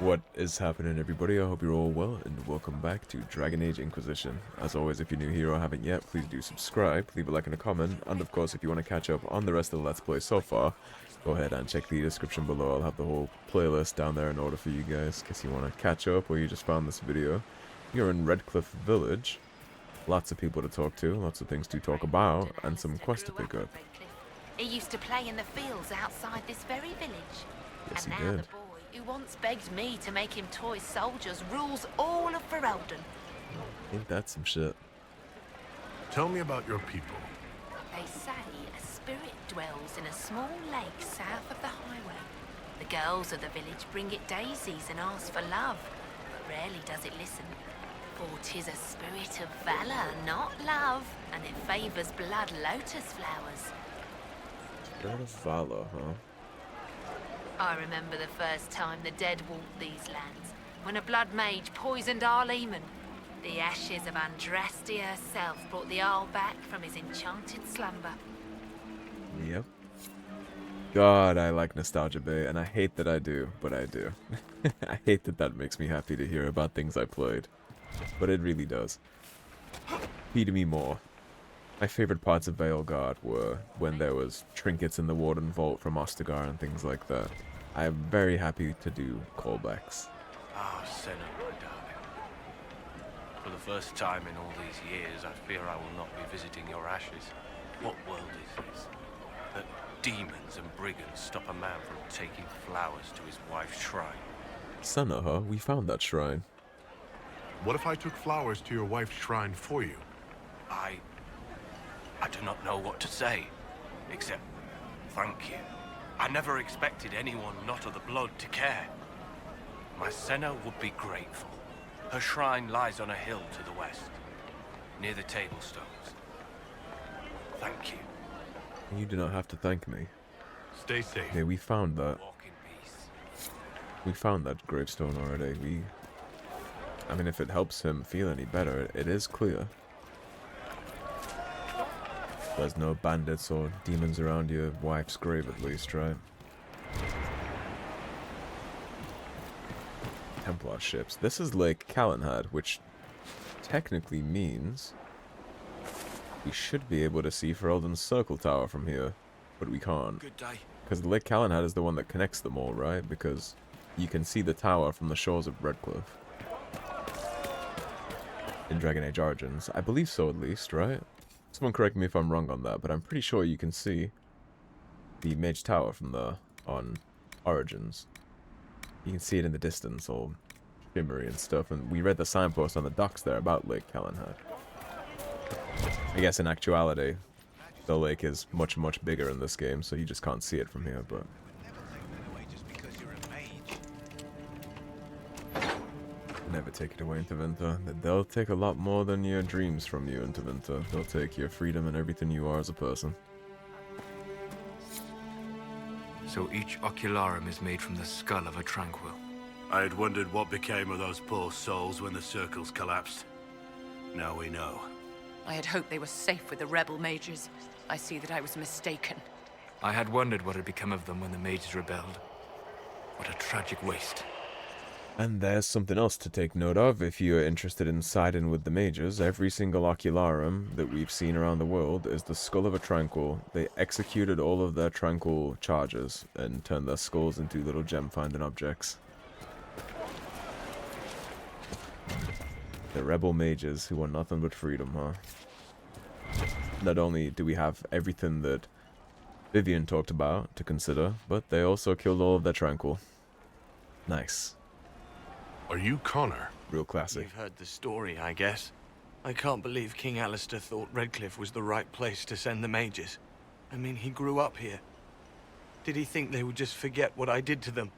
What is happening, everybody? I hope you're all well, and welcome back to Dragon Age Inquisition. As always, if you're new here or haven't yet, please do subscribe, leave a like and a comment, and of course, if you want to catch up on the rest of the Let's Play so far, go ahead and check the description below. I'll have the whole playlist down there in order for you guys, in case you want to catch up or you just found this video. You're in Redcliffe Village. Lots of people to talk to, lots of things to talk about, and some quests to pick up. He used to play in the fields outside this very village. Yes, and he now did. the boy who once begged me to make him toy soldiers rules all of Ferelden. Ain't that some shit? Tell me about your people. They say a spirit dwells in a small lake south of the highway. The girls of the village bring it daisies and ask for love, but rarely does it listen. For 'tis a spirit of valor, not love, and it favors blood lotus flowers. Spirit of Valor, huh? I remember the first time the dead walked these lands, when a blood mage poisoned our leman. The ashes of Andraste herself brought the Arl back from his enchanted slumber. Yep. God, I like Nostalgia Bay, and I hate that I do, but I do. I hate that that makes me happy to hear about things I played. But it really does. Feed me more. My favorite parts of Veilguard were when there was trinkets in the Warden Vault from Ostagar and things like that. I am very happy to do callbacks. Ah, Senna, my darling. For the first time in all these years, I fear I will not be visiting your ashes. What world is this? That demons and brigands stop a man from taking flowers to his wife's shrine. Senna, huh? We found that shrine. What if I took flowers to your wife's shrine for you? I do not know what to say, except thank you. I never expected anyone not of the blood to care. My Senna would be grateful. Her shrine lies on a hill to the west, near the tablstones. Thank you. You do not have to thank me. Stay safe. Yeah, we found that. Walk in peace. We found that gravestone already. I mean, if it helps him feel any better, it is clear. There's no bandits or demons around your wife's grave, at least, right? Templar ships. This is Lake Calenhad, which technically means we should be able to see Ferelden's Circle Tower from here, but we can't. Good day. Because Lake Calenhad is the one that connects them all, right? Because you can see the tower from the shores of Redcliffe. In Dragon Age Origins. I believe so, at least, right? Someone correct me if I'm wrong on that, but I'm pretty sure you can see the Mage Tower from on Origins. You can see it in the distance, all shimmery and stuff, and we read the signpost on the docks there about Lake Calenhad. I guess in actuality, the lake is much, much bigger in this game, so you just can't see it from here, but... Never take it away in Tevinter. They'll take a lot more than your dreams from you in Tevinter. They'll take your freedom and everything you are as a person. So each ocularum is made from the skull of a tranquil. I had wondered what became of those poor souls when the circles collapsed. Now we know. I had hoped they were safe with the rebel mages. I see that I was mistaken. I had wondered what had become of them when the mages rebelled. What a tragic waste. And there's something else to take note of if you're interested in siding with the mages. Every single ocularum that we've seen around the world is the skull of a tranquil. They executed all of their tranquil charges and turned their skulls into little gem-finding objects. The rebel mages who want nothing but freedom, huh? Not only do we have everything that Vivian talked about to consider, but they also killed all of their tranquil. Nice. Are you Connor? Real classic. You've heard the story, I guess. I can't believe King Alistair thought Redcliffe was the right place to send the mages. I mean, he grew up here. Did he think they would just forget what I did to them?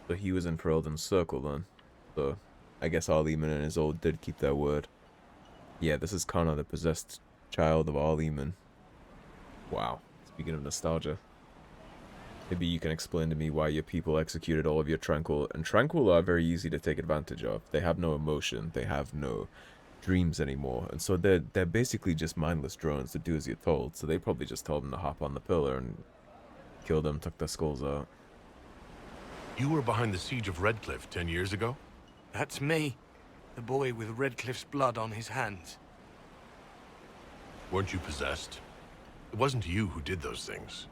So he was in Ferelden's circle then. So I guess Arleman and his old did keep their word. Yeah, this is Connor, the possessed child of Arleman. Wow. Speaking of nostalgia. Maybe you can explain to me why your people executed all of your Tranquil. And Tranquil are very easy to take advantage of. They have no emotion. They have no dreams anymore. And so they're basically just mindless drones that do as you're told. So they probably just told them to hop on the pillar and kill them, took their skulls out. You were behind the siege of Redcliffe 10 years ago? That's me. The boy with Redcliffe's blood on his hands. Weren't you possessed? It wasn't you who did those things.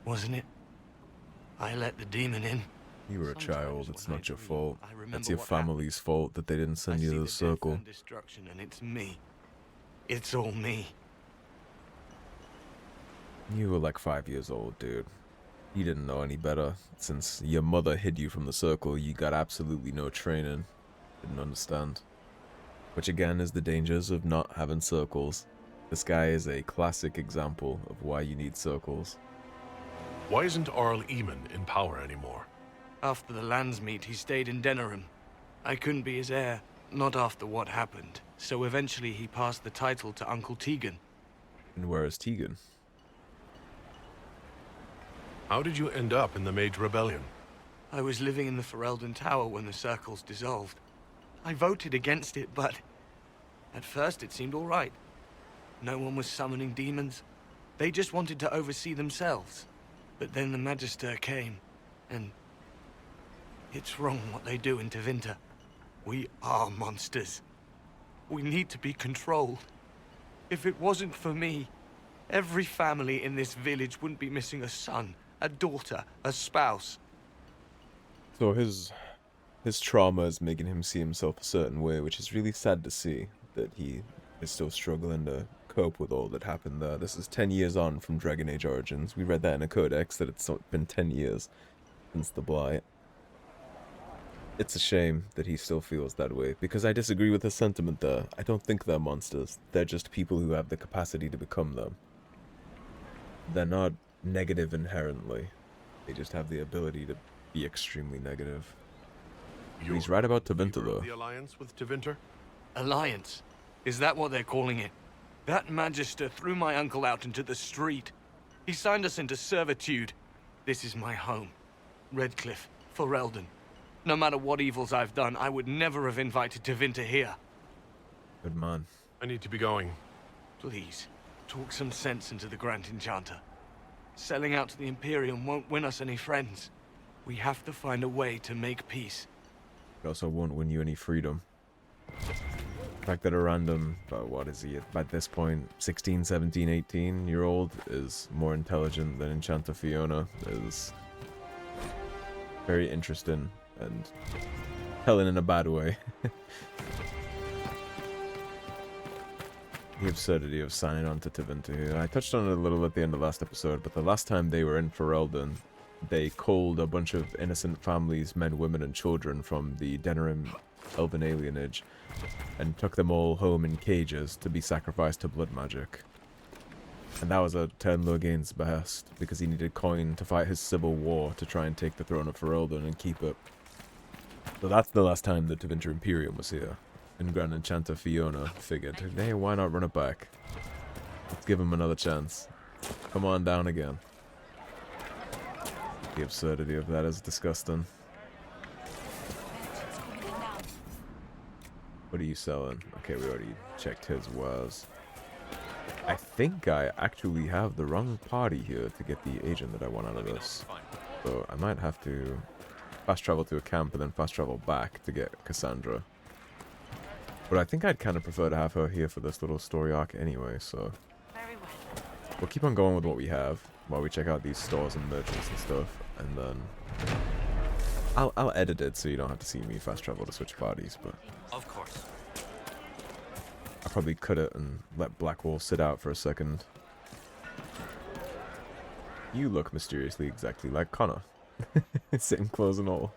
Wasn't it? I let the demon in. You were a Sometimes child. It's when I not your dream, fault. I remember It's your what family's fault that they didn't I send see you to the the circle. death and destruction, and it's me. It's all me. You were like 5 years old, dude. You didn't know any better. Since your mother hid you from the circle, you got absolutely no training. Didn't understand. Which again is the dangers of not having circles. This guy is a classic example of why you need circles. Why isn't Arl Eamon in power anymore? After the lands meet, he stayed in Denerim. I couldn't be his heir, not after what happened. So eventually he passed the title to Uncle Tegan. And where is Tegan? How did you end up in the Mage Rebellion? I was living in the Ferelden Tower when the circles dissolved. I voted against it, but at first it seemed all right. No one was summoning demons. They just wanted to oversee themselves. But then the Magister came, and it's wrong what they do in Tevinter. We are monsters. We need to be controlled. If it wasn't for me, every family in this village wouldn't be missing a son, a daughter, a spouse. So his trauma is making him see himself a certain way, which is really sad to see, that he is still struggling to cope with all that happened there. This is 10 years on from Dragon Age Origins. We read that in a codex, that it's been 10 years since the Blight. It's a shame that he still feels that way, because I disagree with his sentiment there. I don't think they're monsters. They're just people who have the capacity to become them. They're not negative inherently. They just have the ability to be extremely negative. He's right about Tevinter, Leader of though. The alliance with Tevinter? Alliance? Is that what they're calling it? That Magister threw my uncle out into the street. He signed us into servitude. This is my home. Redcliffe, Ferelden. No matter what evils I've done, I would never have invited Tevinter here. Good man. I need to be going. Please, talk some sense into the Grand Enchanter. Selling out to the Imperium won't win us any friends. We have to find a way to make peace. It also won't win you any freedom. The fact that a random, what is he, at this point, 16, 17, 18-year-old is more intelligent than Enchanter Fiona is very interesting and telling in a bad way. The absurdity of signing on to Tevinter here. I touched on it a little at the end of last episode, but the last time they were in Ferelden, they culled a bunch of innocent families, men, women, and children from the Denerim elven alienage, and took them all home in cages to be sacrificed to blood magic. And that was at Tern Logain's behest, because he needed coin to fight his civil war to try and take the throne of Ferelden and keep it. So that's the last time the Tevinter Imperium was here. And Grand Enchanter Fiona figured, hey, why not run it back? Let's give him another chance. Come on down again. The absurdity of that is disgusting. What are you selling? Okay, we already checked his wares. I think I actually have the wrong party here to get the agent that I want out of this. So I might have to fast travel to a camp and then fast travel back to get Cassandra. But I think I'd kind of prefer to have her here for this little story arc anyway, so... We'll keep on going with what we have while we check out these stores and merchants and stuff, and then... I'll edit it so you don't have to see me fast travel to switch parties, but... Of course. I'll probably cut it and let Blackwall sit out for a second. You look mysteriously exactly like Connor. Same clothes and all.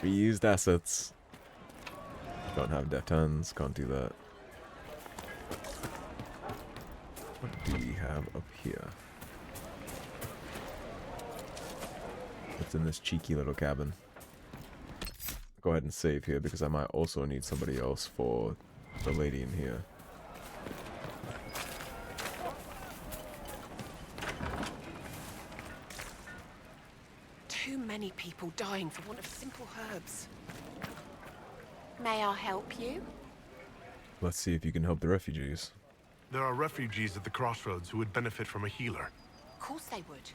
Reused assets. Don't have deft hands, can't do that. What do we have up here? What's in this cheeky little cabin? Go ahead and save here because I might also need somebody else for the lady in here. Too many people dying for want of simple herbs. May I help you? Let's see if you can help the refugees. There are refugees at the crossroads who would benefit from a healer. Of course they would.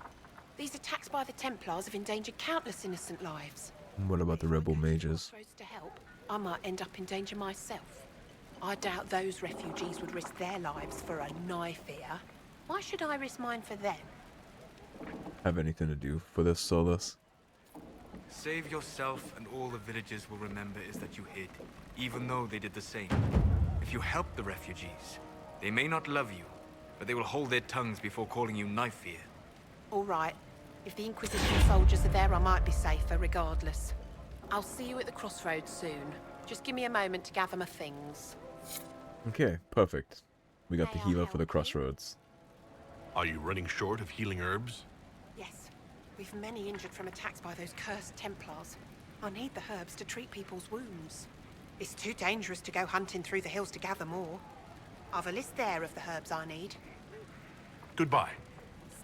These attacks by the Templars have endangered countless innocent lives. What about the rebel mages? To help, I might end up in danger myself. I doubt those refugees would risk their lives for a knife here. Why should I risk mine for them? Have anything to do for this, Solus? Save yourself, and all the villagers will remember is that you hid, even though they did the same. If you help the refugees, they may not love you, but they will hold their tongues before calling you knife ear. All right. If the Inquisition soldiers are there, I might be safer regardless. I'll see you at the crossroads soon. Just give me a moment to gather my things. Okay, perfect. We got the May I healer for the help you? crossroads. Are you running short of healing herbs? Yes. We've many injured from attacks by those cursed Templars. I need the herbs to treat people's wounds. It's too dangerous to go hunting through the hills to gather more. I've a list there of the herbs I need. Goodbye.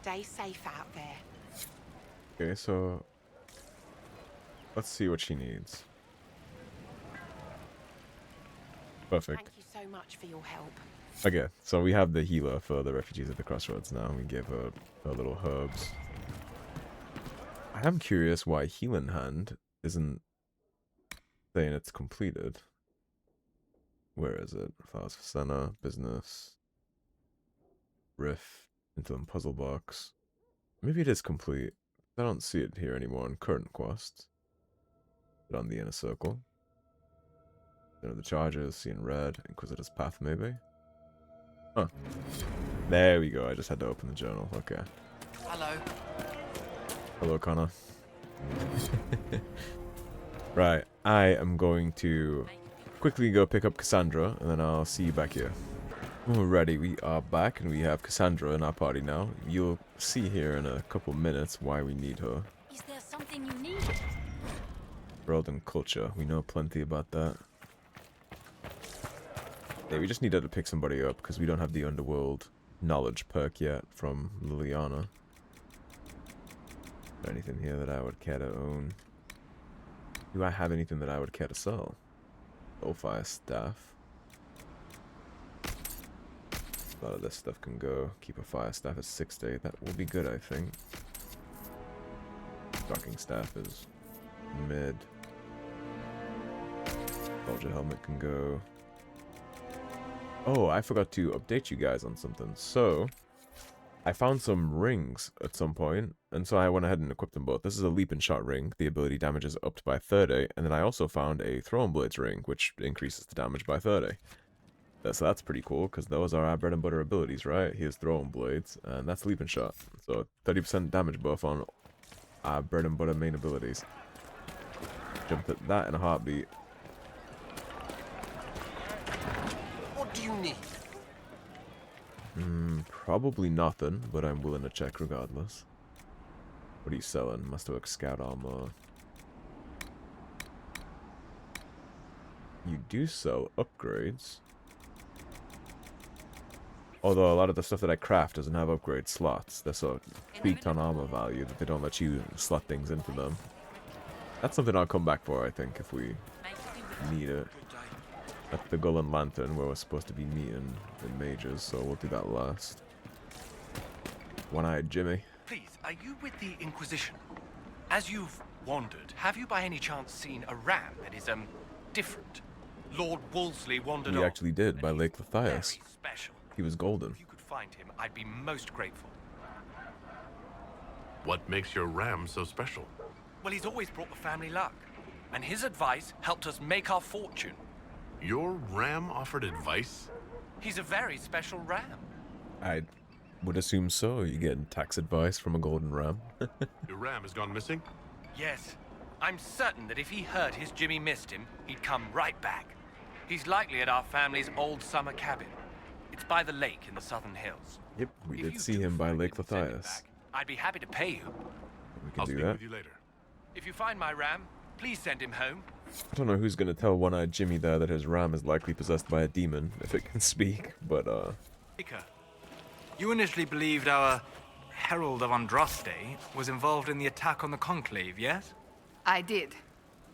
Stay safe out there. Okay, so let's see what she needs. Perfect. Thank you so much for your help. Okay, so we have the healer for the refugees at the crossroads now. We gave her little herbs. I am curious why Healing Hand isn't saying it's completed. Where is it? Flowers for Senna, Business, Rift, Interim Puzzle Box. Maybe it is complete. I don't see it here anymore in current quests. But on the inner circle. Dinner the Charges, Seeing Red, Inquisitor's Path maybe? Huh. There we go, I just had to open the journal, okay. Hello. Hello, Connor. Right, I am going to quickly go pick up Cassandra, and then I'll see you back here. Alrighty, we are back, and we have Cassandra in our party now. You'll see here in a couple minutes why we need her. Is there something you need? World and culture, we know plenty about that. Yeah, we just need her to pick somebody up, because we don't have the underworld knowledge perk yet from Liliana. Is there anything here that I would care to own? Do I have anything that I would care to sell? Fire staff. A lot of this stuff can go. Keep a fire staff at 6 day. That will be good, I think. Stalking staff is mid. Soldier helmet can go. Oh, I forgot to update you guys on something. So, I found some rings at some point, and so I went ahead and equipped them both. This is a leap and shot ring. The ability damage is upped by 30, and then I also found a throwing blades ring, which increases the damage by 30. So that's pretty cool, because those are our bread and butter abilities, right? Here's throwing blades, and that's leap and shot. So 30% damage buff on our bread and butter main abilities. Jump at that in a heartbeat. What do you need? Probably nothing, but I'm willing to check regardless. What are you selling? Masterwork Scout Armor. You do sell upgrades. Although a lot of the stuff that I craft doesn't have upgrade slots. They're so tweaked on armor value that they don't let you slot things into them. That's something I'll come back for, I think, if we need it. That's the Golden Lantern where we're supposed to be meeting the mages, so we'll do that last. One-eyed Jimmy. Please, are you with the Inquisition? As you've wandered, have you by any chance seen a ram that is, different? Lord Wolseley wandered We off, actually did, by and Lake he's Matthias. very special. He was golden. If you could find him, I'd be most grateful. What makes your ram so special? Well, he's always brought the family luck, and his advice helped us make our fortune. Your ram offered advice? He's a very special ram. I would assume so. You getting tax advice from a golden ram? Your ram has gone missing? Yes. I'm certain that if he heard his Jimmy missed him, he'd come right back. He's likely at our family's old summer cabin. It's by the lake in the southern hills. Yep, we If did you see do him by find Lake and send him Matthias. back, I'd be happy to pay you. We can I'll do speak that. with you later. If you find my ram, please send him home. I don't know who's gonna tell One-Eyed Jimmy there that his ram is likely possessed by a demon, if it can speak, but You initially believed our Herald of Andraste was involved in the attack on the conclave, yes? I did.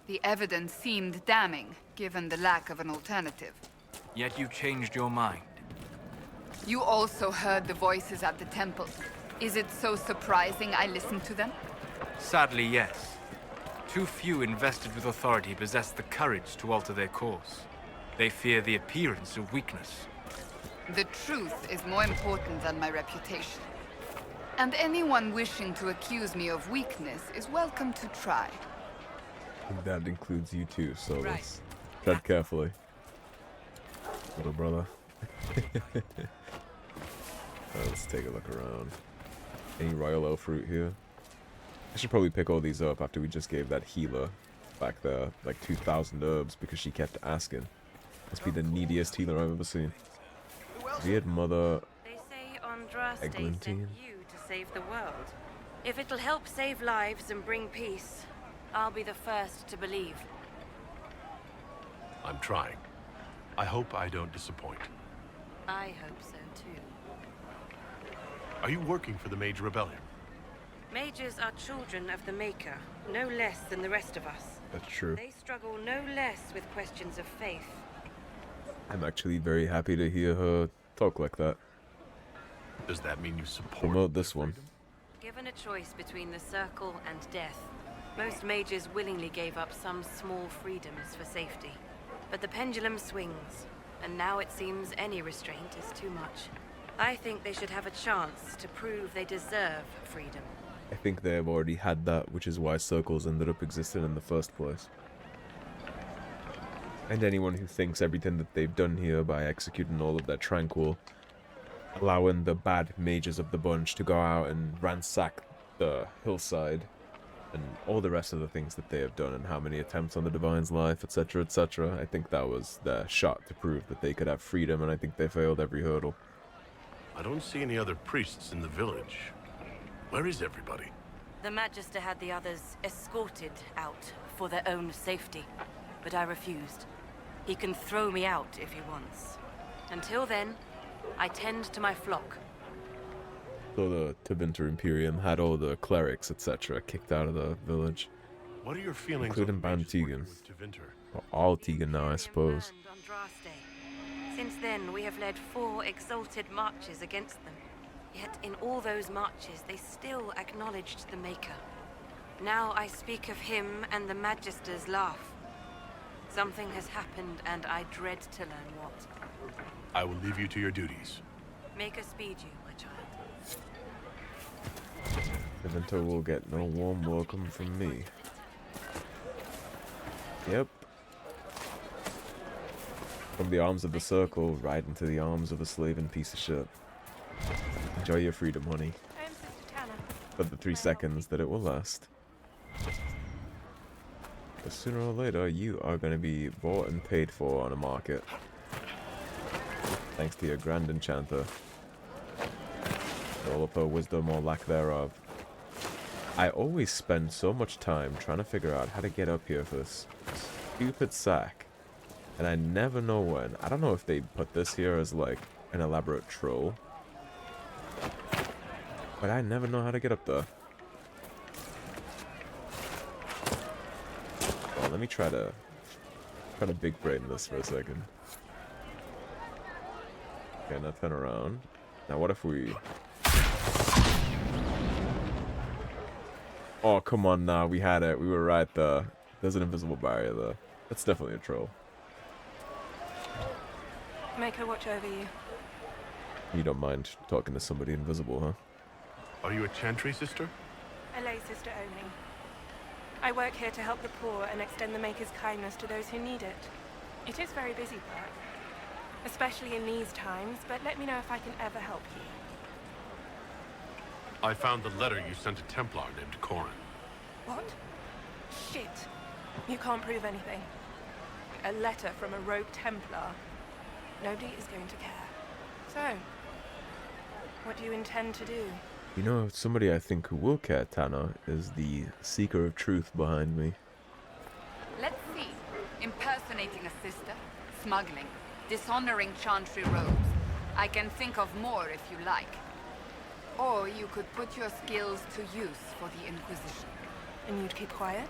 The evidence seemed damning, given the lack of an alternative. Yet you changed your mind. You also heard the voices at the temple. Is it so surprising I listen to them? Sadly, yes. Too few invested with authority possess the courage to alter their course. They fear the appearance of weakness. The truth is more important than my reputation. And anyone wishing to accuse me of weakness is welcome to try. That includes you too, so Right. let's tread carefully. Little brother. Let's take a look around. Any royal elf fruit here? I should probably pick all these up after we just gave that healer back there like 2,000 herbs because she kept asking. Must be the neediest healer I've ever seen. Weird mother. They say Andraste sent Eglantine. you to save the world. If it'll help save lives and bring peace, I'll be the first to believe. I'm trying. I hope I don't disappoint. I hope so too. Are you working for the Mage Rebellion? Mages are children of the Maker, no less than the rest of us. That's true. They struggle no less with questions of faith. I'm actually very happy to hear her talk like that. Does that mean you support Promote this one. Given a choice between the Circle and death, most mages willingly gave up some small freedoms for safety. But the pendulum swings, and now it seems any restraint is too much. I think they should have a chance to prove they deserve freedom. I think they have already had that, which is why circles ended up existing in the first place. And anyone who thinks everything that they've done here by executing all of their tranquil, allowing the bad mages of the bunch to go out and ransack the hillside, and all the rest of the things that they have done, and how many attempts on the Divine's life, etc., etc., I think that was their shot to prove that they could have freedom, and I think they failed every hurdle. I don't see any other priests in the village. Where is everybody? The Magister had the others escorted out for their own safety, but I refused. He can throw me out if he wants. Until then, I tend to my flock. So the Tevinter Imperium had all the clerics, etc., kicked out of the village. What are your feelings Including on the mages Ban working Tegan. with Tevinter? Or all Tegan now, I suppose. And Andraste. Since then, we have led 4 exalted marches against them. Yet in all those marches, they still acknowledged the Maker. Now I speak of him and the Magisters laugh. Something has happened, and I dread to learn what. I will leave you to your duties. Maker speed you, my child. Tevinter will get no warm welcome from me. Yep. From the arms of the circle, right into the arms of a slaving piece of shit. Enjoy your freedom, honey. I am Sister Tanner. For the 3 seconds that it will last. But sooner or later, you are going to be bought and paid for on a market. Thanks to your grand enchanter. All of her wisdom or lack thereof. I always spend so much time trying to figure out how to get up here for this stupid sack. And I never know when. I don't know if they put this here as like an elaborate troll. But I never know how to get up there. Well, let me try to big brain this for a second. Okay, now turn around. Now what if we... Oh, come on now. We had it. We were right there. There's an invisible barrier there. That's definitely a troll. Maker watch over you. You don't mind talking to somebody invisible, huh? Are you a chantry sister? A lay sister only. I work here to help the poor and extend the Maker's kindness to those who need it. It is very busy work, especially in these times, but let me know if I can ever help you. I found the letter you sent to Templar named Corin. What? Shit. You can't prove anything. A letter from a rogue Templar. Nobody is going to care. So, what do you intend to do? You know, somebody I think who will care, Tanner, is the seeker of truth behind me. Let's see. Impersonating a sister, smuggling, dishonoring chantry robes. I can think of more if you like. Or you could put your skills to use for the Inquisition. And you'd keep quiet?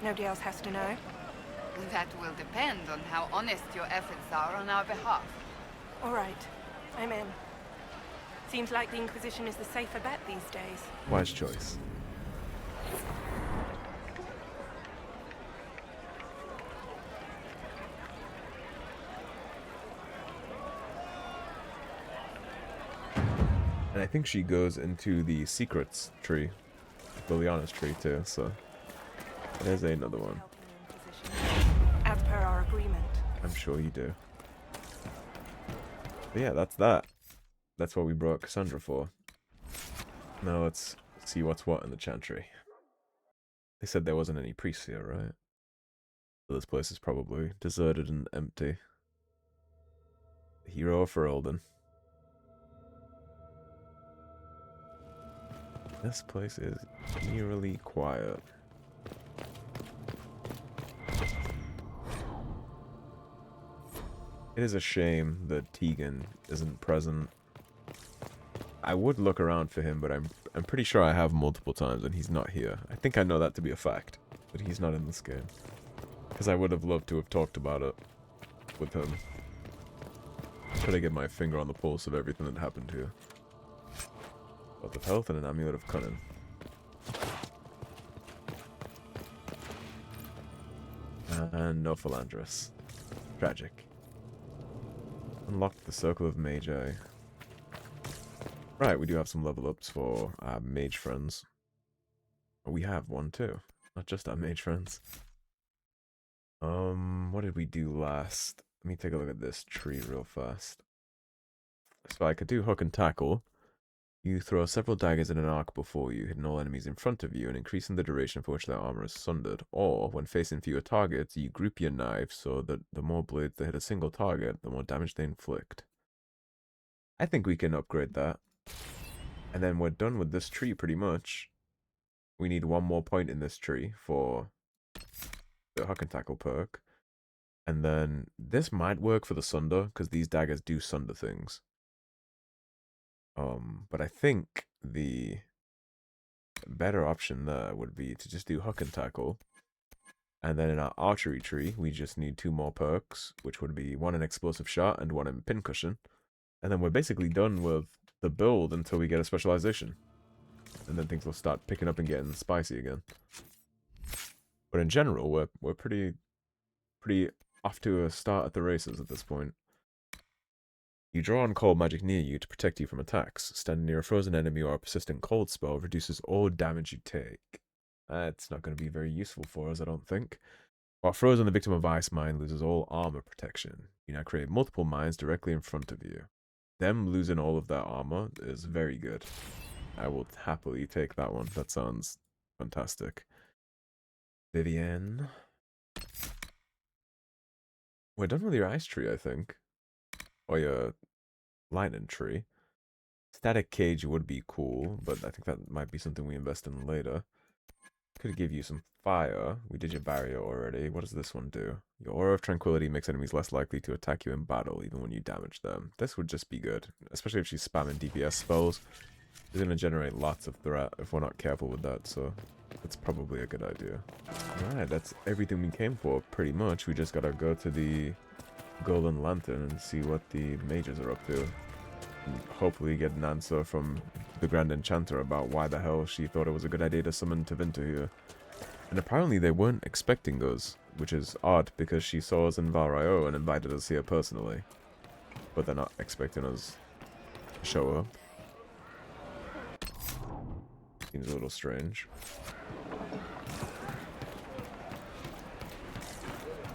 Nobody else has to know? That will depend on how honest your efforts are on our behalf. All right. I'm in. Seems like the Inquisition is the safer bet these days. Wise choice. And I think she goes into the secrets tree. Liliana's tree too, so there's another one. As per our agreement. I'm sure you do. But yeah, that's that. That's what we brought Cassandra for. Now let's see what's what in the chantry. They said there wasn't any priests here, right? So this place is probably deserted and empty. The hero of Ferelden. This place is eerily quiet. It is a shame that Tegan isn't present. I would look around for him, but I'm pretty sure I have multiple times and he's not here. I think I know that to be a fact, but he's not in this game. Because I would have loved to have talked about it with him. Try to get my finger on the pulse of everything that happened here. Both of health and an amulet of cunning. And no Philandrous. Tragic. Unlocked the Circle of Magi. Right, we do have some level ups for our mage friends. We have one too, not just our mage friends. What did we do last? Let me take a look at this tree real fast. So I could do hook and tackle. You throw several daggers in an arc before you, hitting all enemies in front of you and increasing the duration for which their armor is sundered. Or, when facing fewer targets, you group your knives so that the more blades that hit a single target, the more damage they inflict. I think we can upgrade that. And then we're done with this tree pretty much. We need one more point in this tree for the hook and tackle perk. And then this might work for the sunder, because these daggers do sunder things. But I think the better option there would be to just do hook and tackle. And then in our archery tree, we just need 2 more perks, which would be 1 in explosive shot and 1 in pincushion. And then we're basically done with the build until we get a specialization. And then things will start picking up and getting spicy again. But in general, we're pretty off to a start at the races at this point. You draw on cold magic near you to protect you from attacks. Standing near a frozen enemy or a persistent cold spell reduces all damage you take. That's not going to be very useful for us, I don't think. While frozen, the victim of ice mine loses all armor protection. You now create multiple mines directly in front of you. Them losing all of their armor is very good. I will happily take that one. That sounds fantastic. Vivienne. We're done with your ice tree, I think. Or your lightning tree. Static cage would be cool, but I think that might be something we invest in later. Could give you some fire. We did your barrier already. What does this one do? Your aura of tranquility makes enemies less likely to attack you in battle, even when you damage them. This would just be good, especially if she's spamming DPS spells. It's going to generate lots of threat if we're not careful with that, so that's probably a good idea. Alright, that's everything we came for, pretty much. We just gotta go to the Golden Lantern and see what the mages are up to. And hopefully get an answer from the Grand Enchanter about why the hell she thought it was a good idea to summon Tevinter here. And apparently they weren't expecting us, which is odd because she saw us in Val Ryo and invited us here personally. But they're not expecting us to show up. Seems a little strange.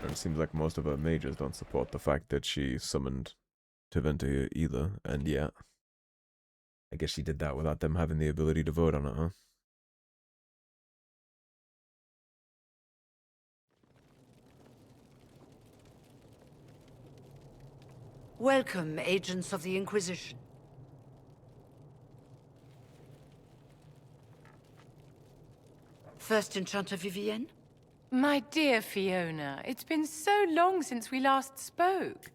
And it seems like most of her mages don't support the fact that she summoned Tevinter here either, and yet I guess she did that without them having the ability to vote on it, huh? Welcome, agents of the Inquisition. First Enchanter Vivienne? My dear Fiona, it's been so long since we last spoke.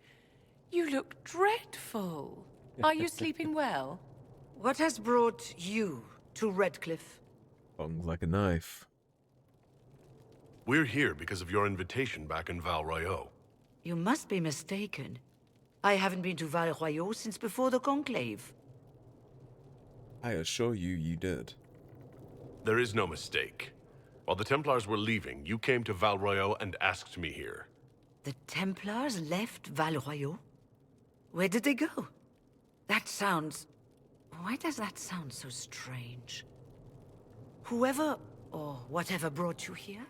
You look dreadful. Are you sleeping well? What has brought you to Redcliffe? Tongues like a knife. We're here because of your invitation back in Val Ryo. You must be mistaken. I haven't been to Val Royeaux since before the conclave. I assure you, you did. There is no mistake. While the Templars were leaving, you came to Val Royeaux and asked me here. The Templars left Val Royeaux? Where did they go? That sounds... Why does that sound so strange? Whoever or whatever brought you here,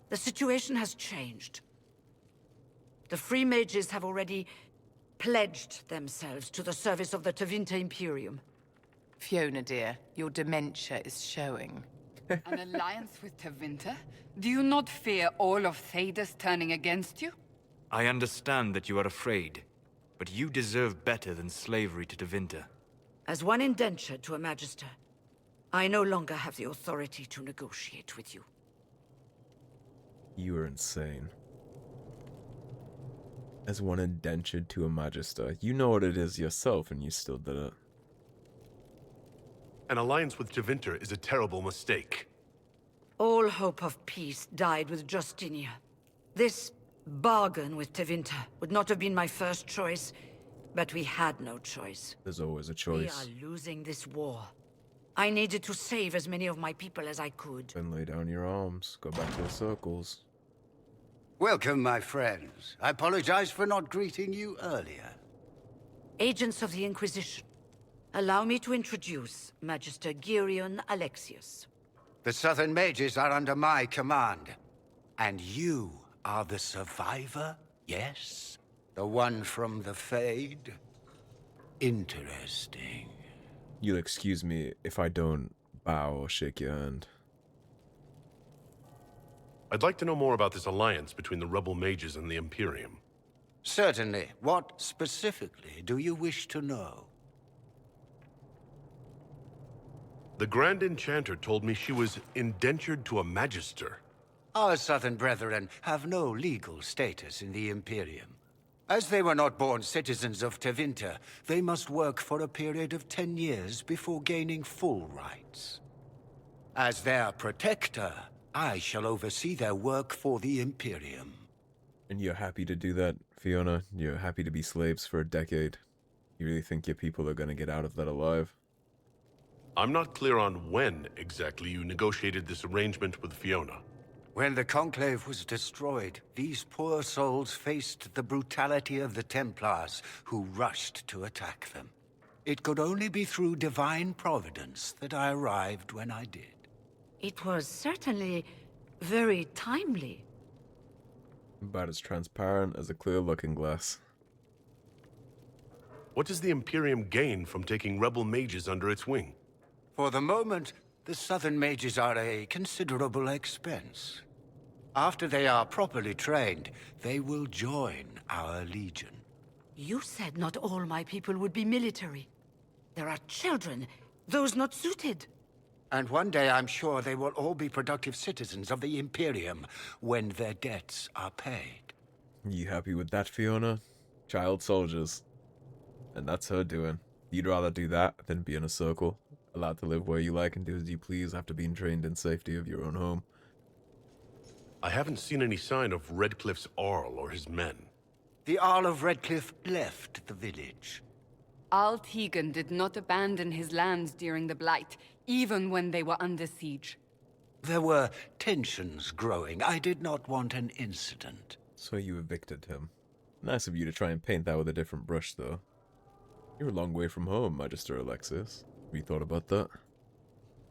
the situation has changed. The Free Mages have already pledged themselves to the service of the Tevinter Imperium. Fiona, dear, your dementia is showing. An alliance with Tevinter? Do you not fear all of Thedas turning against you? I understand that you are afraid, but you deserve better than slavery to Tevinter. As one indentured to a Magister, I no longer have the authority to negotiate with you. You are insane. As one indentured to a Magister, you know what it is yourself and you still did it. An alliance with Tevinter is a terrible mistake. All hope of peace died with Justinia. This bargain with Tevinter would not have been my first choice, but we had no choice. There's always a We choice. are losing this war. I needed to save as many of my people as I could. Then lay down your arms. Go back to the circles. Welcome, my friends. I apologize for not greeting you earlier. Agents of the Inquisition, allow me to introduce Magister Girion Alexius. The Southern Mages are under my command. And you are the survivor, yes? The one from the Fade? Interesting. You'll excuse me if I don't bow or shake your hand. I'd like to know more about this alliance between the rebel mages and the Imperium. Certainly. What specifically do you wish to know? The Grand Enchanter told me she was indentured to a Magister. Our Southern brethren have no legal status in the Imperium. As they were not born citizens of Tevinter, they must work for a period of 10 years before gaining full rights. As their protector, I shall oversee their work for the Imperium. And you're happy to do that, Fiona? You're happy to be slaves for a decade? You really think your people are gonna get out of that alive? I'm not clear on when exactly you negotiated this arrangement with Fiona. When the conclave was destroyed, these poor souls faced the brutality of the Templars, who rushed to attack them. It could only be through divine providence that I arrived when I did. It was certainly very timely. About as transparent as a clear looking glass. What does the Imperium gain from taking rebel mages under its wing? For the moment, the Southern Mages are a considerable expense. After they are properly trained, they will join our Legion. You said not all my people would be military. There are children, those not suited. And one day I'm sure they will all be productive citizens of the Imperium when their debts are paid. You happy with that, Fiona? Child soldiers. And that's her doing. You'd rather do that than be in a circle, allowed to live where you like and do as you please after being trained in safety of your own home. I haven't seen any sign of Redcliffe's Arl or his men. The Arl of Redcliffe left the village. Al Tegan did not abandon his lands during the Blight, even when they were under siege. There were tensions growing. I did not want an incident. So you evicted him. Nice of you to try and paint that with a different brush, though. You're a long way from home, Magister Alexius. Have you thought about that?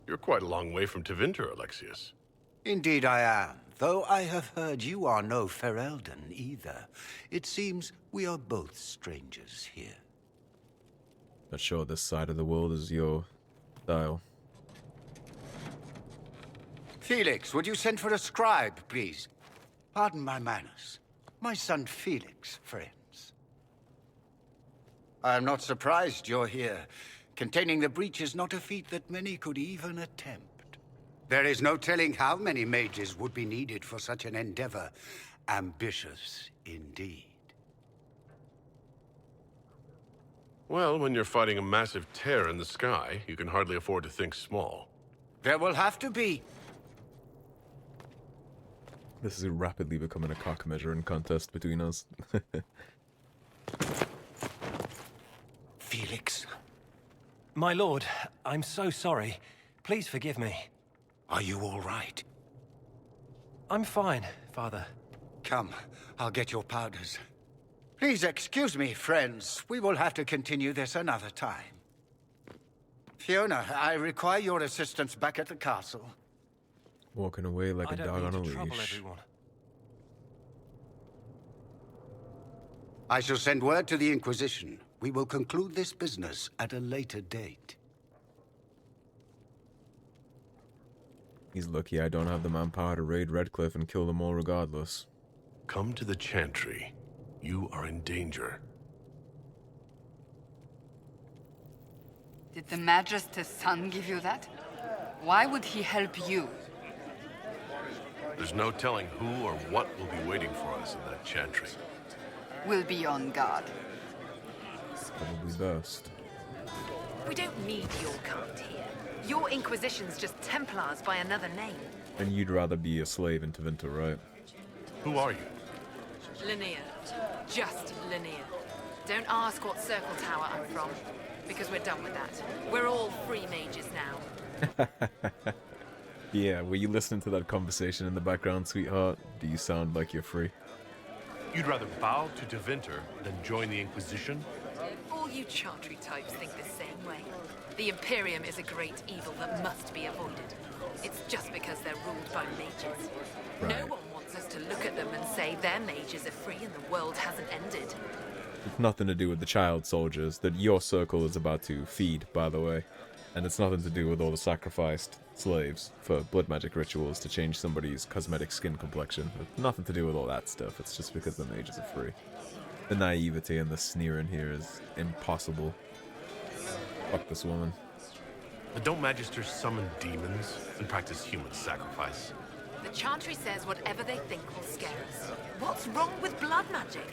You're quite a long way from Tevinter, Alexius. Indeed I am, though I have heard you are no Ferelden either. It seems we are both strangers here. Not sure this side of the world is your style. Felix, would you send for a scribe, please? Pardon my manners. My son Felix, friends. I am not surprised you're here. Containing the breach is not a feat that many could even attempt. There is no telling how many mages would be needed for such an endeavor. Ambitious indeed. Well, when you're fighting a massive tear in the sky, you can hardly afford to think small. There will have to be. This is rapidly becoming a cock measuring contest between us. Felix. My lord, I'm so sorry. Please forgive me. Are you all right? I'm fine, Father. Come, I'll get your powders. Please excuse me, friends. We will have to continue this another time. Fiona, I require your assistance back at the castle. Walking away like a dog on a leash. I shall send word to the Inquisition. We will conclude this business at a later date. He's lucky I don't have the manpower to raid Redcliffe and kill them all regardless. Come to the Chantry. You are in danger. Did the Magister's son give you that? Why would he help you? There's no telling who or what will be waiting for us in that Chantry. We'll be on guard. Probably best. We don't need your kind here. Your Inquisition's just Templars by another name. And you'd rather be a slave in Tevinter, right? Who are you? Linnea. Just Linnea. Don't ask what Circle Tower I'm from, because we're done with that. We're all free mages now. Yeah, were you listening to that conversation in the background, sweetheart? Do you sound like you're free? You'd rather bow to Tevinter than join the Inquisition? All you Chantry types think the same way. The Imperium is a great evil that must be avoided. It's just because they're ruled by mages. Right. No one wants us to look at them and say their mages are free and the world hasn't ended. It's nothing to do with the child soldiers that your circle is about to feed, by the way. And it's nothing to do with all the sacrificed slaves for blood magic rituals to change somebody's cosmetic skin complexion. Nothing to do with all that stuff. It's just because the mages are free. The naivety and the sneering here is impossible. Fuck this woman. But don't Magisters summon demons and practice human sacrifice? The Chantry says whatever they think will scare us. What's wrong with blood magic?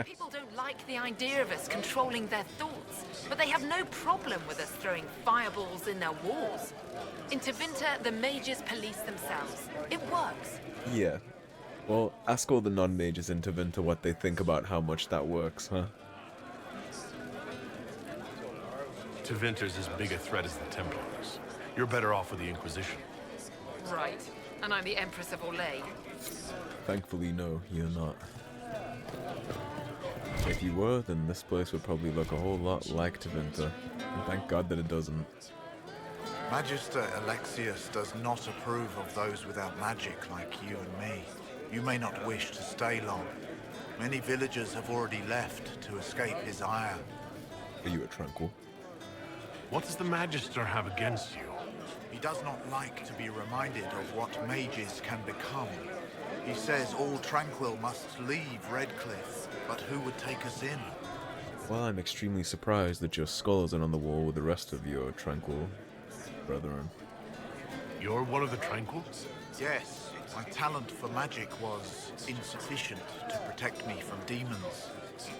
People don't like the idea of us controlling their thoughts, but they have no problem with us throwing fireballs in their walls. In Tevinter, the mages police themselves. It works. Yeah. Well, ask all the non-mages in Tevinter what they think about how much that works, huh? Tevinter's as big a threat as the Templars. You're better off with the Inquisition. Right. And I'm the Empress of Orlais. Thankfully, no, you're not. If you were, then this place would probably look a whole lot like Tevinter. And thank God that it doesn't. Magister Alexius does not approve of those without magic like you and me. You may not wish to stay long. Many villagers have already left to escape his ire. Are you a tranquil? What does the Magister have against you? He does not like to be reminded of what mages can become. He says all Tranquil must leave Redcliffe, but who would take us in? Well, I'm extremely surprised that your skull isn't on the wall with the rest of your tranquil brethren. You're one of the Tranquils? Yes, my talent for magic was insufficient to protect me from demons.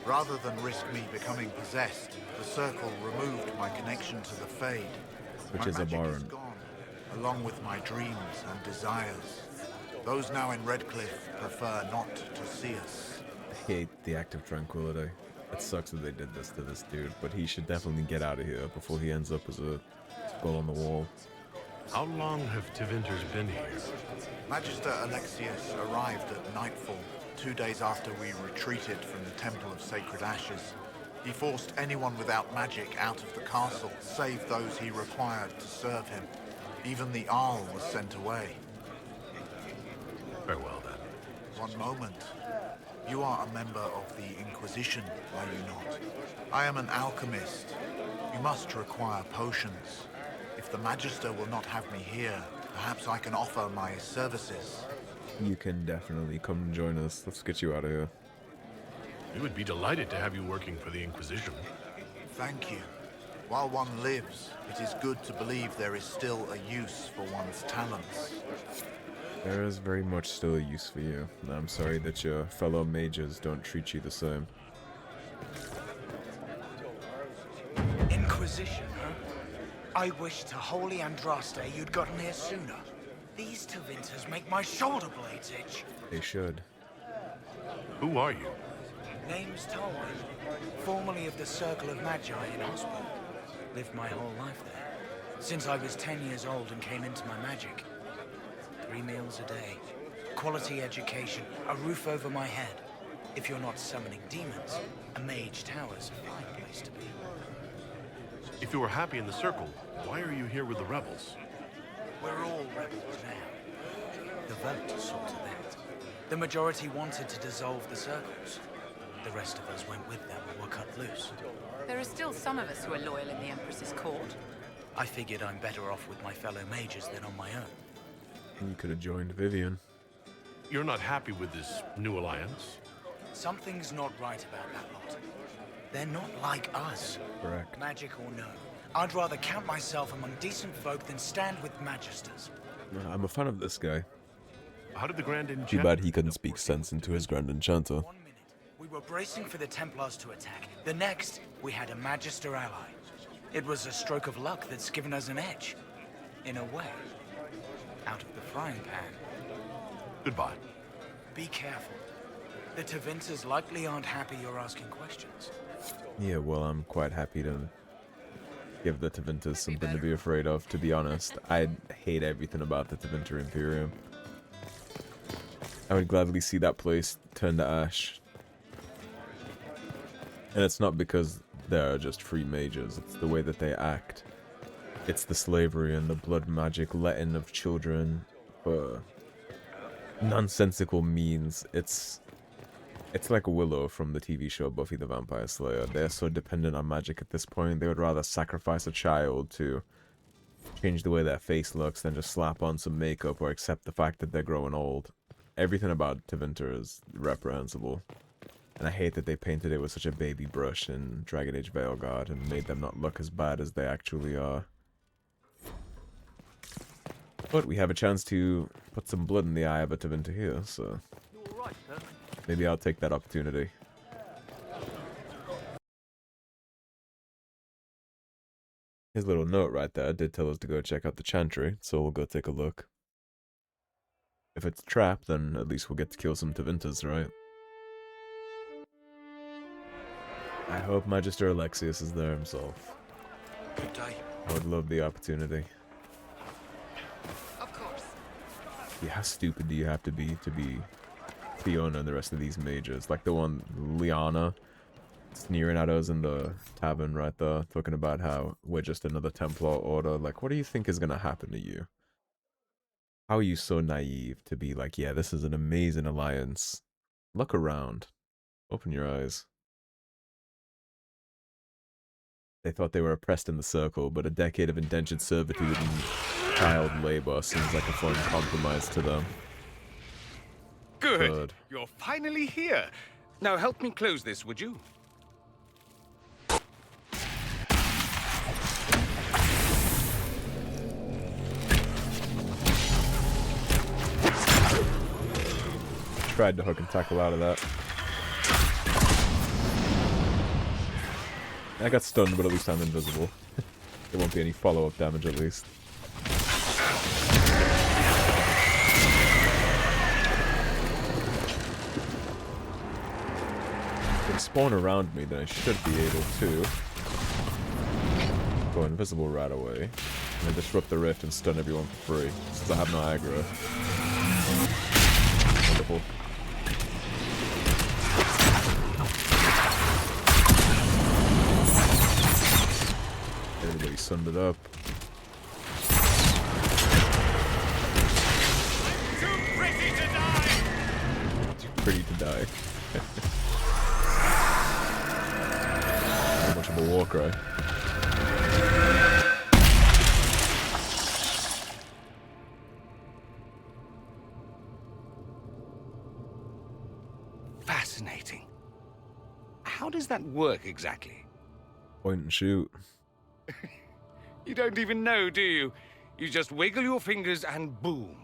Rather than risk me becoming possessed, the Circle removed my connection to the Fade. Which my is magic abhorrent. Is gone, along with my dreams and desires. Those now in Redcliffe prefer not to see us. I hate the act of tranquility. It sucks that they did this to this dude, but he should definitely get out of here before he ends up as a skull on the wall. How long have Tevinters been here? Magister Alexius arrived at nightfall, 2 days after we retreated from the Temple of Sacred Ashes. He forced anyone without magic out of the castle, save those he required to serve him. Even the Arl was sent away. Very well, then. One moment. You are a member of the Inquisition, are you not? I am an alchemist. You must require potions. If the Magister will not have me here, perhaps I can offer my services. You can definitely come and join us. Let's get you out of here. We would be delighted to have you working for the Inquisition. Thank you. While one lives, it is good to believe there is still a use for one's talents. There is very much still a use for you. And I'm sorry that your fellow mages don't treat you the same. Inquisition, huh? I wish to Holy Andraste you'd gotten here sooner. These Tevinters make my shoulder blades itch. They should. Who are you? Name's Tolwyn, formerly of the Circle of Magi in Hospital. Lived my whole life there. Since I was 10 years old and came into my magic. 3 meals a day, quality education, a roof over my head. If you're not summoning demons, a mage tower's a fine place to be. If you were happy in the circle, why are you here with the rebels? We're all rebels now. The vote saw to that. The majority wanted to dissolve the circles. The rest of us went with them and were cut loose. There are still some of us who are loyal in the Empress's court. I figured I'm better off with my fellow mages than on my own. You could have joined Vivian. You're not happy with this new alliance? Something's not right about that lot. They're not like us. Correct. Magic or no. I'd rather count myself among decent folk than stand with magisters. I'm a fan of this guy. How did the Grand Too Enchanter... bad he couldn't speak sense into his Grand Enchanter. We were bracing for the Templars to attack. The next, we had a Magister ally. It was a stroke of luck that's given us an edge. In a way. Out of the frying pan. Goodbye. Be careful. The Tevinters likely aren't happy you're asking questions. Yeah, well, I'm quite happy to give the Tevinters something to be afraid of, to be honest. I hate everything about the Tevinter Imperium. I would gladly see that place turn to ash. And it's not because they're just free mages, it's the way that they act. It's the slavery and the blood magic letting of children for nonsensical means. It's like Willow from the TV show Buffy the Vampire Slayer. They're so dependent on magic at this point, they would rather sacrifice a child to change the way their face looks than just slap on some makeup or accept the fact that they're growing old. Everything about Tevinter is reprehensible. And I hate that they painted it with such a baby brush in Dragon Age Veilguard and made them not look as bad as they actually are. But we have a chance to put some blood in the eye of a Tevinter here, so maybe I'll take that opportunity. His little note right there did tell us to go check out the Chantry, so we'll go take a look. If it's a trap, then at least we'll get to kill some Tevinters, right? I hope Magister Alexius is there himself. Good day. I would love the opportunity. Of course. Yeah, how stupid do you have to be Fiona and the rest of these mages? Like the one, Liana, sneering at us in the tavern right there, talking about how we're just another Templar order. Like, what do you think is going to happen to you? How are you so naive to be like, yeah, this is an amazing alliance? Look around. Open your eyes. They thought they were oppressed in the circle, but a decade of indentured servitude and child labor seems like a fun compromise to them. Good. You're finally here. Now help me close this, would you? Tried to hook and tackle out of that. I got stunned, but at least I'm invisible. There won't be any follow-up damage, at least. If they spawn around me, then I should be able to go invisible right away. And then disrupt the rift and stun everyone for free, since I have no aggro. Wonderful. Everybody sundered up. Too pretty to die! Too pretty to die. Not much of a war cry. Fascinating. How does that work exactly? Point and shoot. You don't even know, do you? You just wiggle your fingers and boom.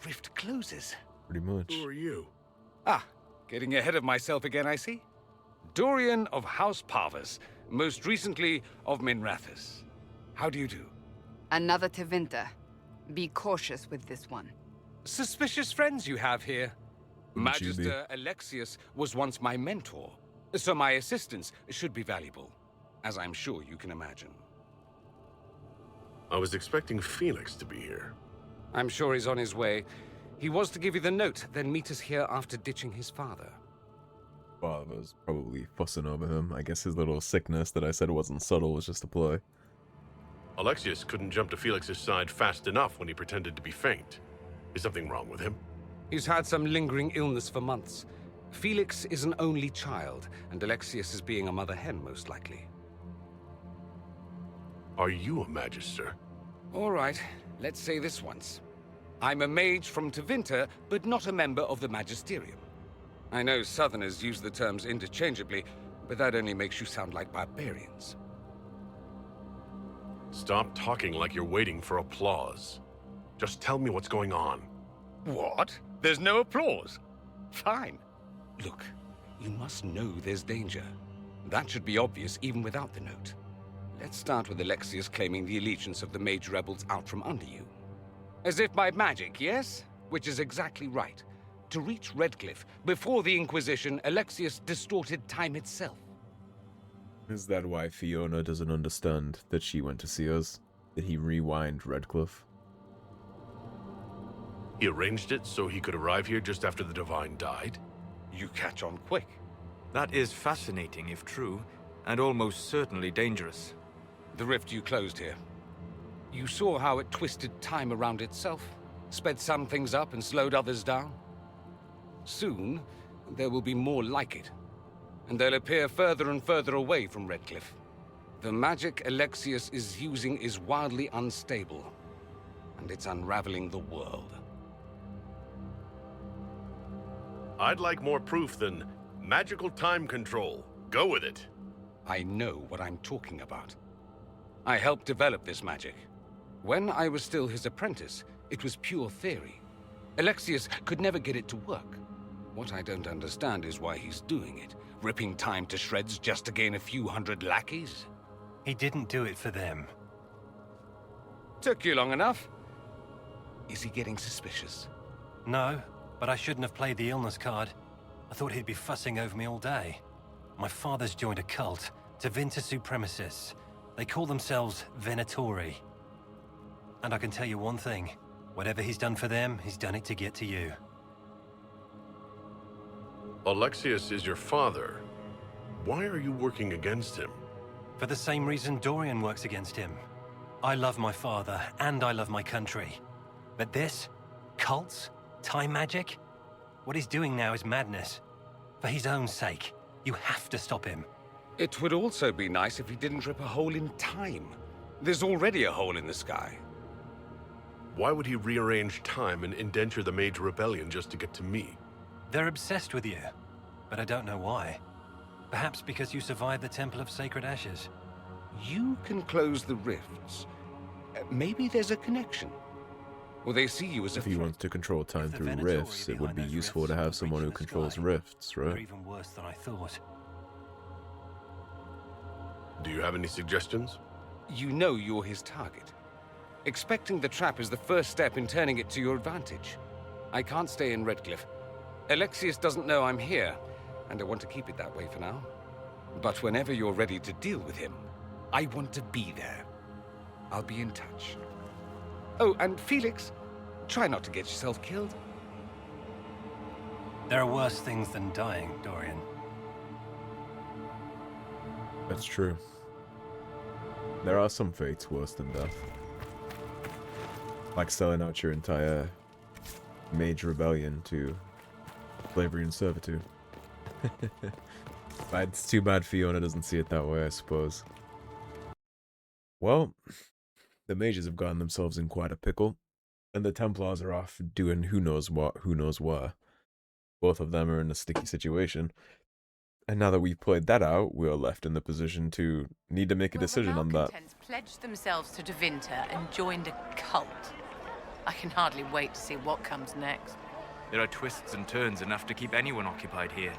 Rift closes. Pretty much. Who are you? Ah, getting ahead of myself again, I see. Dorian of House Parvus, most recently of Minrathous. How do you do? Another Tevinter. Be cautious with this one. Suspicious friends you have here. Wouldn't you be? Magister Alexius was once my mentor, so my assistance should be valuable, as I'm sure you can imagine. I was expecting Felix to be here. I'm sure he's on his way. He was to give you the note, then meet us here after ditching his father. Father was probably fussing over him. I guess his little sickness that I said wasn't subtle was just a ploy. Alexius couldn't jump to Felix's side fast enough when he pretended to be faint. Is something wrong with him? He's had some lingering illness for months. Felix is an only child, and Alexius is being a mother hen, most likely. Are you a Magister? All right, let's say this once. I'm a mage from Tevinter, but not a member of the Magisterium. I know Southerners use the terms interchangeably, but that only makes you sound like barbarians. Stop talking like you're waiting for applause. Just tell me what's going on. What? There's no applause? Fine. Look, you must know there's danger. That should be obvious even without the note. Let's start with Alexius claiming the allegiance of the mage rebels out from under you. As if by magic, yes? Which is exactly right. To reach Redcliffe, before the Inquisition, Alexius distorted time itself. Is that why Fiona doesn't understand that she went to see us? Did he rewind Redcliffe? He arranged it so he could arrive here just after the Divine died? You catch on quick. That is fascinating if true, and almost certainly dangerous. The rift you closed here. You saw how it twisted time around itself, sped some things up and slowed others down. Soon, there will be more like it, and they'll appear further and further away from Redcliffe. The magic Alexius is using is wildly unstable, and it's unraveling the world. I'd like more proof than magical time control. Go with it. I know what I'm talking about. I helped develop this magic. When I was still his apprentice, it was pure theory. Alexius could never get it to work. What I don't understand is why he's doing it, ripping time to shreds just to gain a few hundred lackeys. He didn't do it for them. Took you long enough. Is he getting suspicious? No, but I shouldn't have played the illness card. I thought he'd be fussing over me all day. My father's joined a cult, Tevinter Supremacists. They call themselves Venatori. And I can tell you one thing. Whatever he's done for them, he's done it to get to you. Alexius is your father. Why are you working against him? For the same reason Dorian works against him. I love my father, and I love my country. But this? Cults? Time magic? What he's doing now is madness. For his own sake, you have to stop him. It would also be nice if he didn't rip a hole in time. There's already a hole in the sky. Why would he rearrange time and indenture the Mage Rebellion just to get to me? They're obsessed with you, but I don't know why. Perhaps because you survived the Temple of Sacred Ashes. You can close the rifts. Maybe there's a connection. Or they see you as a If he wants to control time through rifts, it would be useful to have someone who controls rifts, They're right? even worse than I thought. Do you have any suggestions? You know you're his target. Expecting the trap is the first step in turning it to your advantage. I can't stay in Redcliffe. Alexius doesn't know I'm here, and I want to keep it that way for now. But whenever you're ready to deal with him, I want to be there. I'll be in touch. Oh, and Felix, try not to get yourself killed. There are worse things than dying, Dorian. That's true. There are some fates worse than death. Like selling out your entire Mage Rebellion to slavery and servitude. But it's too bad Fiona doesn't see it that way, I suppose. Well, the mages have gotten themselves in quite a pickle, and the Templars are off doing who knows what, who knows where. Both of them are in a sticky situation. And now that we've played that out, we are left in the position to need to make a decision on that. Pledged themselves to Tevinter and joined a cult. I can hardly wait to see what comes next. There are twists and turns enough to keep anyone occupied here.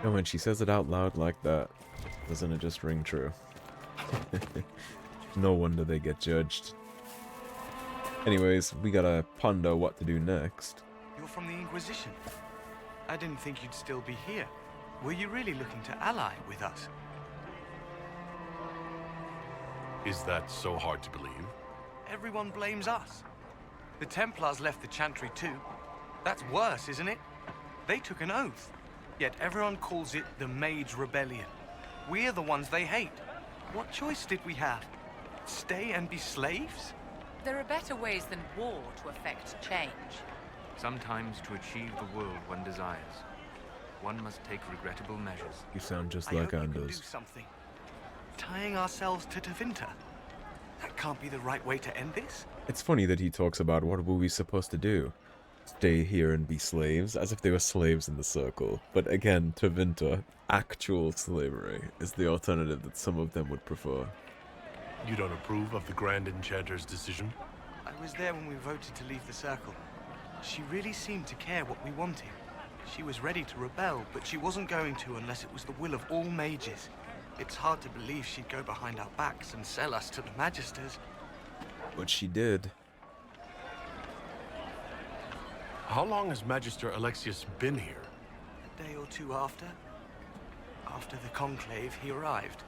And when she says it out loud like that, doesn't it just ring true? No wonder they get judged. Anyways, we gotta ponder what to do next. You're from the Inquisition. I didn't think you'd still be here. Were you really looking to ally with us? Is that so hard to believe? Everyone blames us. The Templars left the Chantry too. That's worse, isn't it? They took an oath. Yet everyone calls it the Mage Rebellion. We're the ones they hate. What choice did we have? Stay and be slaves? There are better ways than war to affect change. Sometimes to achieve the world one desires, one must take regrettable measures. You sound just I like hope you can Anders. do something. Tying ourselves to Tevinter. That can't be the right way to end this. It's funny that he talks about what were we supposed to do? Stay here and be slaves, as if they were slaves in the circle. But again, Tevinter, actual slavery, is the alternative that some of them would prefer. You don't approve of the Grand Enchanter's decision? I was there when we voted to leave the circle. She really seemed to care what we wanted. She was ready to rebel, but she wasn't going to unless it was the will of all mages. It's hard to believe she'd go behind our backs and sell us to the Magisters. But she did. How long has Magister Alexius been here? A day or two after. After the conclave, he arrived.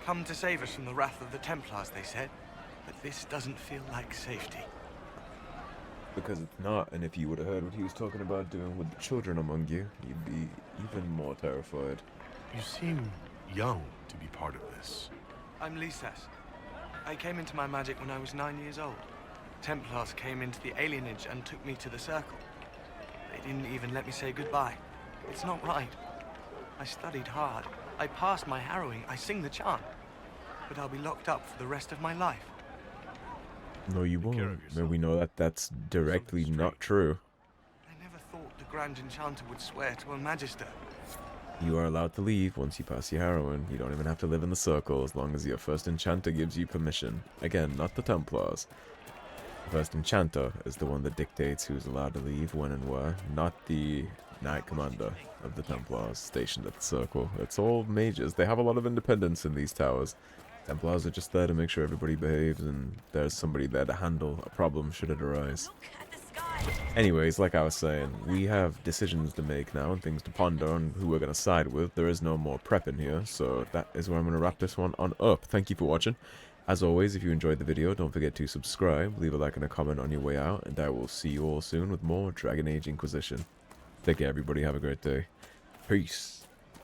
Come to save us from the wrath of the Templars, they said. But this doesn't feel like safety. Because it's not, and if you would have heard what he was talking about doing with the children among you, you'd be even more terrified. You seem young to be part of this. I'm Lisas. I came into my magic when I was 9 years old. Templars came into the alienage and took me to the circle. They didn't even let me say goodbye. It's not right. I studied hard. I passed my harrowing. I sing the chant. But I'll be locked up for the rest of my life. No, you won't. And we know that that's directly not true. I never thought the Grand Enchanter would swear to a Magister. You are allowed to leave once you pass your heroin. You don't even have to live in the circle as long as your first enchanter gives you permission. Again, not the Templars. The first enchanter is the one that dictates who's allowed to leave, when and where, not the Knight Commander of the Templars stationed at the circle. It's all mages. They have a lot of independence in these towers. Templars are just there to make sure everybody behaves and there's somebody there to handle a problem should it arise. Anyways, like I was saying, we have decisions to make now and things to ponder on who we're going to side with. There is no more prep in here, so that is where I'm going to wrap this one on up. Thank you for watching. As always, if you enjoyed the video, don't forget to subscribe, leave a like and a comment on your way out, and I will see you all soon with more Dragon Age Inquisition. Take care, everybody. Have a great day. Peace.